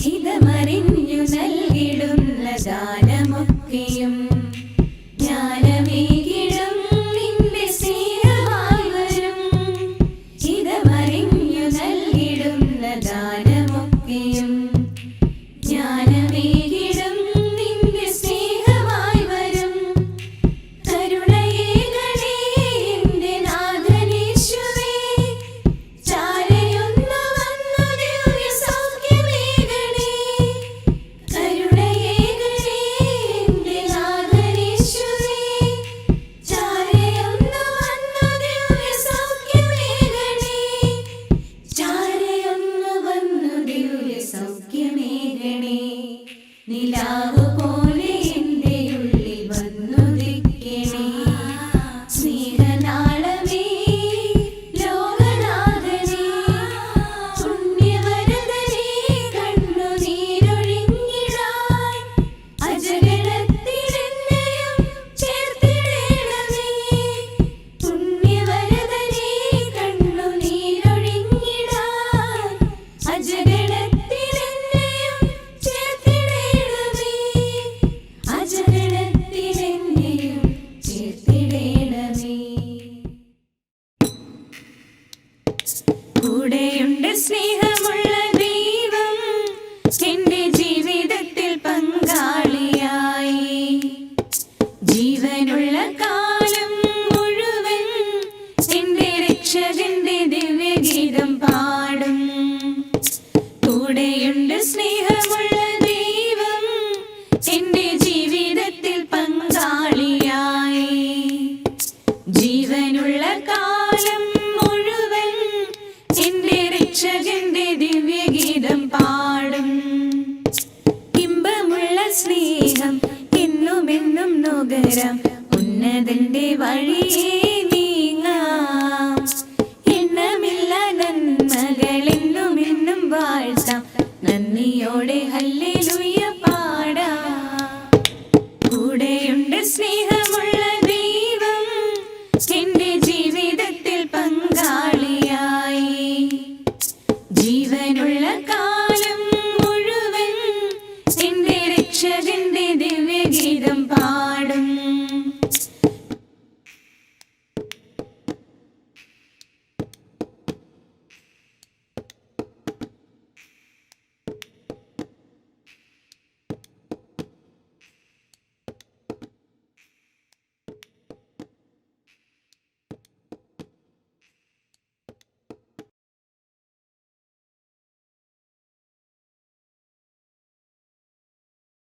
ഹിതമറിഞ്ഞു നൽകിടുന്ന ദാനമൊക്കെയും ജ്ഞാനമേകിടും നിന്റെ സ്നേഹമായി വരും. ഹിതമറിഞ്ഞു നൽകിടുന്ന ദാനമൊക്കെയും ജ്ഞാനമേകിടും നിന്റെ സ്നേഹമായി വരും. കരുണയേകണേ എന്റെ നാഥനേശുവേ, ചാരയൊന്നു വന്നു ദിവ്യ സൗഖ്യമേകണേ. കരുണയേകണേ എന്റെ നാഥനേശുവേ, ചാരയൊന്നു വന്നു ദിവ്യ സൗഖ്യമേകണേ. ചാരയൊന്നു വന്നു ദിവ്യ സൗഖ്യമേകണേ. നിലാവ് പോലെ എൻ്റെ ഉള്ളിൽ വന്നുദിക്കണേ. സ്നേഹനാളമേ ലോകനാഥനേ, പുണ്യവരദനേ കണ്ണുനീരൊഴിഞ്ഞിടാൻ അജഗണത്തിലെന്നെയും ചേർത്തിടേണമേ. പുണ്യവരദനേ കണ്ണുനീരൊഴിഞ്ഞിടാൻ അജഗണത്തിലെന്നെയും ചേർത്തിടേണമേ. അജഗണത്തിലെന്നെയും ചേർത്തിടേണമേ. കൂടെയുണ്ട് സ്നേഹമുള്ള ദൈവം എൻ്റെ ജീവിതത്തിൽ പങ്കാളിയായി. ജീവനുള്ള കാലം മുഴുവൻ എൻ്റെ രക്ഷകന്റെ ദിവ്യഗീതം പാടും. കൂടെയുണ്ട് സ്നേഹമുള്ള ദൈവം എൻ്റെ ജീവിതത്തിൽ പങ്കാളിയായി. ജീവനുള്ള കാലം മുഴുവൻ എൻ്റെ രക്ഷകന്റെ ദിവ്യഗീതം പാടും. ഇമ്പമുള്ള സ്നേഹം എന്നുമെന്നും നുകരാം, ഉന്നതന്റെ വഴിയേ നീങ്ങാം. എണ്ണമില്ല നന്മകളെന്നുമെന്നും വാഴ്ത്താം, നന്ദിയോടെ ഹല്ലേലൂയ